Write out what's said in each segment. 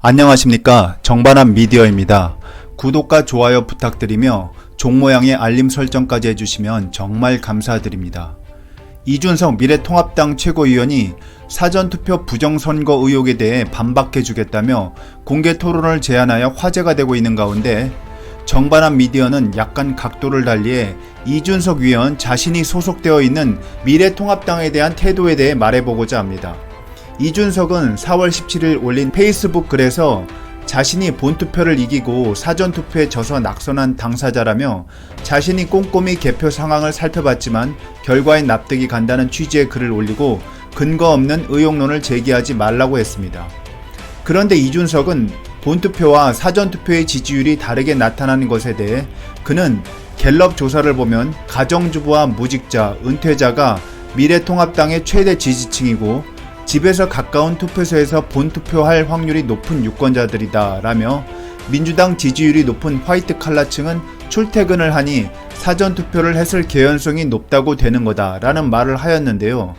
안녕하십니까, 정반합 미디어입니다. 구독과 좋아요 부탁드리며 종모양의 알림 설정까지 해주시면 정말 감사드립니다. 이준석 미래통합당 최고위원이 사전투표 부정선거 의혹에 대해 반박해주겠다며 공개 토론을 제안하여 화제가 되고 있는 가운데, 정반합 미디어는 약간 각도를 달리해 이준석 위원 자신이 소속되어 있는 미래통합당에 대한 태도에 대해 말해보고자 합니다. 이준석은 4월 17일 올린 페이스북 글에서 자신이 본투표를 이기고 사전투표에 져서 낙선한 당사자라며 자신이 꼼꼼히 개표 상황을 살펴봤지만 결과에 납득이 간다는 취지의 글을 올리고 근거 없는 의혹론을 제기하지 말라고 했습니다. 그런데 이준석은 본투표와 사전투표의 지지율이 다르게 나타나는 것에 대해 그는 갤럽 조사를 보면 가정주부와 무직자, 은퇴자가 미래통합당의 최대 지지층이고 집에서 가까운 투표소에서 본투표할 확률이 높은 유권자들이다 라며 민주당 지지율이 높은 화이트 칼라층은 출퇴근을 하니 사전투표를 했을 개연성이 높다고 되는 거다 라는 말을 하였는데요.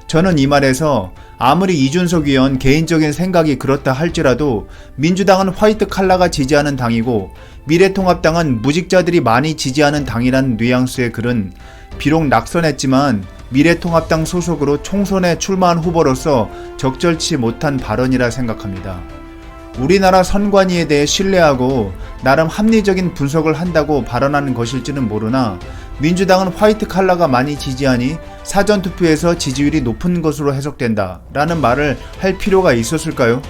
저는 이 말에서 아무리 이준석 위원 개인적인 생각이 그렇다 할지라도 민주당은 화이트 칼라가 지지하는 당이고 미래통합당은 무직자들이 많이 지지하는 당이라는 뉘앙스의 글은 비록 낙선했지만 미래통합당 소속으로 총선에 출마한 후보로서 적절치 못한 발언이라 생각합니다. 우리나라 선관위에 대해 신뢰하고 나름 합리적인 분석을 한다고 발언하는 것일지는 모르나 민주당은 화이트 칼라가 많이 지지하니 사전투표에서 지지율이 높은 것으로 해석된다 라는 말을 할 필요가 있었을까요?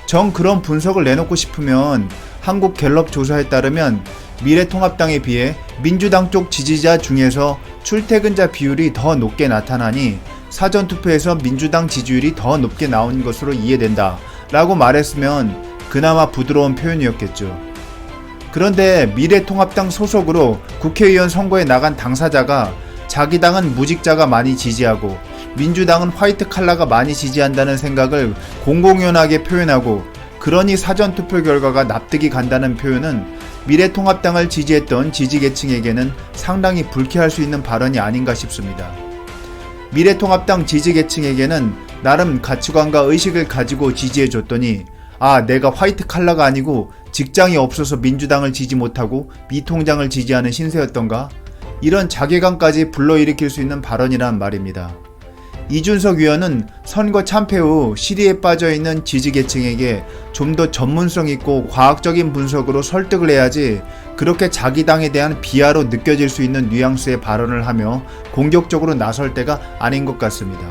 정 그런 분석을 내놓고 싶으면 한국 갤럽 조사에 따르면 미래통합당에 비해 민주당 쪽 지지자 중에서 출퇴근자 비율이 더 높게 나타나니 사전투표에서 민주당 지지율이 더 높게 나온 것으로 이해된다 라고 말했으면 그나마 부드러운 표현이었겠죠. 그런데 미래통합당 소속으로 국회의원 선거에 나간 당사자가 자기 당은 무직자가 많이 지지하고 민주당은 화이트 칼라가 많이 지지한다는 생각을 공공연하게 표현하고 그러니 사전투표 결과가 납득이 간다는 표현은 미래통합당을 지지했던 지지계층에게는 상당히 불쾌할 수 있는 발언이 아닌가 싶습니다. 미래통합당 지지계층에게는 나름 가치관과 의식을 가지고 지지해줬더니 내가 화이트 칼라가 아니고 직장이 없어서 민주당을 지지 못하고 미통장을 지지하는 신세였던가? 이런 자괴감까지 불러일으킬 수 있는 발언이란 말입니다. 이준석 위원은 선거 참패 후 시리에 빠져있는 지지계층에게 좀 더 전문성 있고 과학적인 분석으로 설득을 해야지 그렇게 자기 당에 대한 비하로 느껴질 수 있는 뉘앙스의 발언을 하며 공격적으로 나설 때가 아닌 것 같습니다.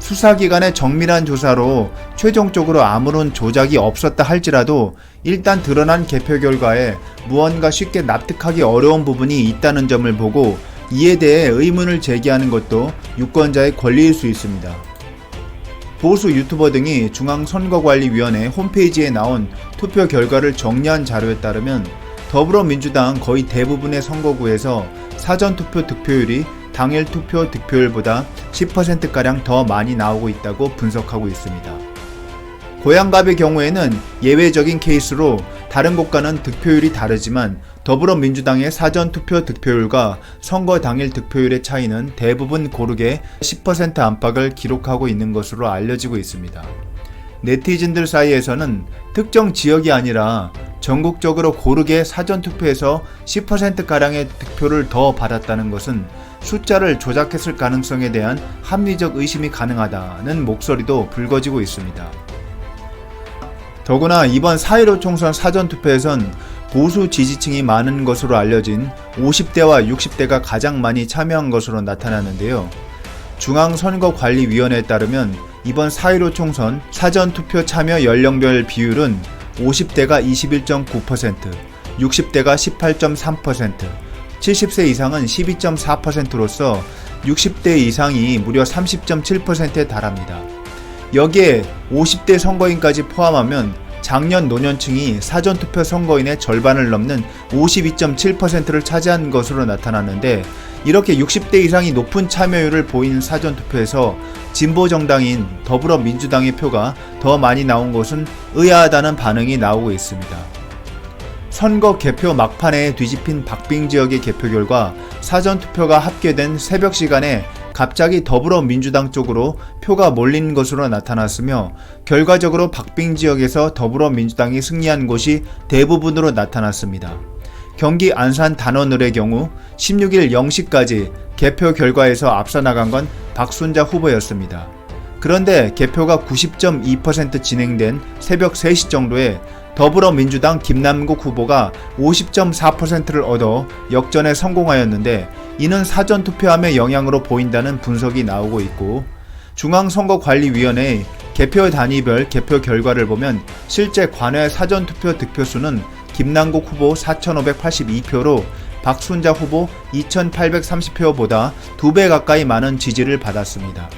수사기관의 정밀한 조사로 최종적으로 아무런 조작이 없었다 할지라도 일단 드러난 개표 결과에 무언가 쉽게 납득하기 어려운 부분이 있다는 점을 보고 이에 대해 의문을 제기하는 것도 유권자의 권리일 수 있습니다. 보수 유튜버 등이 중앙선거관리위원회 홈페이지에 나온 투표 결과를 정리한 자료에 따르면 더불어민주당 거의 대부분의 선거구에서 사전투표 득표율이 당일 투표 득표율보다 10%가량 더 많이 나오고 있다고 분석하고 있습니다. 고양갑의 경우에는 예외적인 케이스로 다른 곳과는 득표율이 다르지만 더불어민주당의 사전투표 득표율과 선거 당일 득표율의 차이는 대부분 고르게 10% 안팎을 기록하고 있는 것으로 알려지고 있습니다. 네티즌들 사이에서는 특정 지역이 아니라 전국적으로 고르게 사전투표에서 10%가량의 득표를 더 받았다는 것은 숫자를 조작했을 가능성에 대한 합리적 의심이 가능하다는 목소리도 불거지고 있습니다. 더구나 이번 4.15 총선 사전투표에선 보수 지지층이 많은 것으로 알려진 50대와 60대가 가장 많이 참여한 것으로 나타났는데요. 중앙선거관리위원회에 따르면 이번 4.15 총선 사전투표 참여 연령별 비율은 50대가 21.9%, 60대가 18.3%, 70세 이상은 12.4%로서 60대 이상이 무려 30.7%에 달합니다. 여기에 50대 선거인까지 포함하면 작년 노년층이 사전투표 선거인의 절반을 넘는 52.7%를 차지한 것으로 나타났는데, 이렇게 60대 이상이 높은 참여율을 보이는 사전투표에서 진보정당인 더불어민주당의 표가 더 많이 나온 것은 의아하다는 반응이 나오고 있습니다. 선거 개표 막판에 뒤집힌 박빙 지역의 개표 결과 사전투표가 합계된 새벽 시간에 갑자기 더불어민주당 쪽으로 표가 몰린 것으로 나타났으며 결과적으로 박빙 지역에서 더불어민주당이 승리한 곳이 대부분으로 나타났습니다. 경기 안산 단원을의 경우 16일 0시까지 개표 결과에서 앞서 나간 건 박순자 후보였습니다. 그런데 개표가 90.2% 진행된 새벽 3시 정도에 더불어민주당 김남국 후보가 50.4%를 얻어 역전에 성공하였는데 이는 사전투표함의 영향으로 보인다는 분석이 나오고 있고, 중앙선거관리위원회의 개표 단위별 개표 결과를 보면 실제 관외 사전투표 득표수는 김남국 후보 4,582표로 박순자 후보 2,830표보다 2배 가까이 많은 지지를 받았습니다.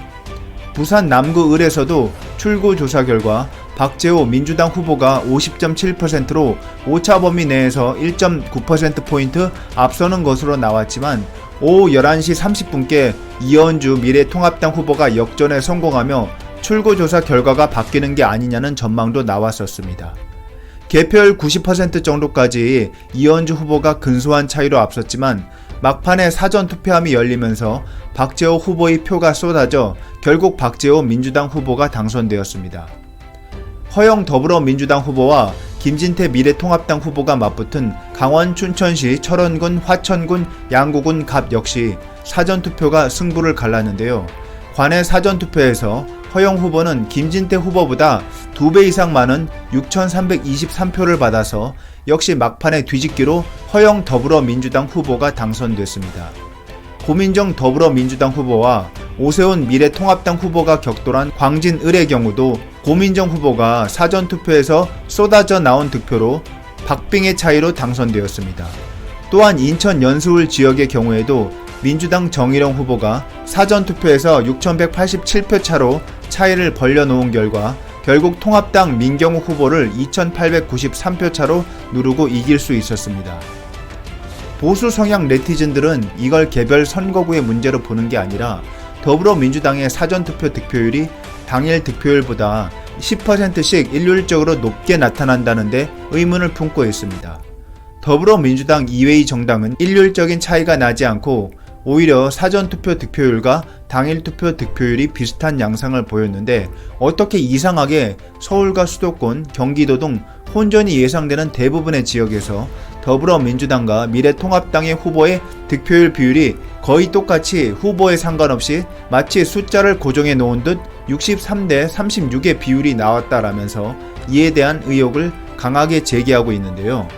부산 남구을에서도 출구조사 결과 박재호 민주당 후보가 50.7%로 오차 범위 내에서 1.9%포인트 앞서는 것으로 나왔지만 오후 11시 30분께 이현주 미래통합당 후보가 역전에 성공하며 출구조사 결과가 바뀌는 게 아니냐는 전망도 나왔었습니다. 개표율 90% 정도까지 이현주 후보가 근소한 차이로 앞섰지만 막판에 사전투표함이 열리면서 박재호 후보의 표가 쏟아져 결국 박재호 민주당 후보가 당선되었습니다. 허영 더불어민주당 후보와 김진태 미래통합당 후보가 맞붙은 강원 춘천시 철원군, 화천군, 양구군 갑 역시 사전투표가 승부를 갈랐는데요. 관외 사전투표에서 허영 후보는 김진태 후보보다 2배 이상 많은 6,323표를 받아서 역시 막판에 뒤집기로 허영 더불어민주당 후보가 당선됐습니다. 고민정 더불어민주당 후보와 오세훈 미래통합당 후보가 격돌한 광진을의 경우도 고민정 후보가 사전투표에서 쏟아져 나온 득표로 박빙의 차이로 당선되었습니다. 또한 인천 연수울 지역의 경우에도 민주당 정일영 후보가 사전투표에서 6,187표 차로 차이를 벌려놓은 결과 결국 통합당 민경욱 후보를 2,893표 차로 누르고 이길 수 있었습니다. 보수 성향 네티즌들은 이걸 개별 선거구의 문제로 보는 게 아니라 더불어민주당의 사전투표 득표율이 당일 득표율보다 10%씩 일률적으로 높게 나타난다는데 의문을 품고 있습니다. 더불어민주당 이외의 정당은 일률적인 차이가 나지 않고 오히려 사전투표 득표율과 당일투표 득표율이 비슷한 양상을 보였는데 어떻게 이상하게 서울과 수도권, 경기도 등 혼전이 예상되는 대부분의 지역에서 더불어민주당과 미래통합당의 후보의 득표율 비율이 거의 똑같이 후보에 상관없이 마치 숫자를 고정해 놓은 듯 63대 36의 비율이 나왔다라면서 이에 대한 의혹을 강하게 제기하고 있는데요.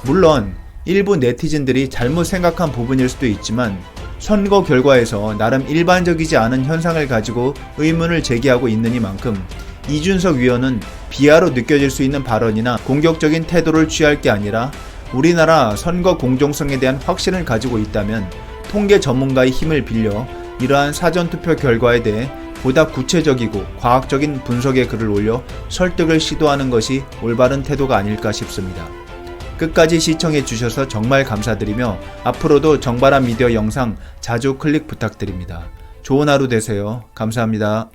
물론 일부 네티즌들이 잘못 생각한 부분일 수도 있지만 선거 결과에서 나름 일반적이지 않은 현상을 가지고 의문을 제기하고 있느니만큼 이준석 위원은 비하로 느껴질 수 있는 발언이나 공격적인 태도를 취할 게 아니라 우리나라 선거 공정성에 대한 확신을 가지고 있다면 통계 전문가의 힘을 빌려 이러한 사전투표 결과에 대해 보다 구체적이고 과학적인 분석의 글을 올려 설득을 시도하는 것이 올바른 태도가 아닐까 싶습니다. 끝까지 시청해 주셔서 정말 감사드리며 앞으로도 정발한 미디어 영상 자주 클릭 부탁드립니다. 좋은 하루 되세요. 감사합니다.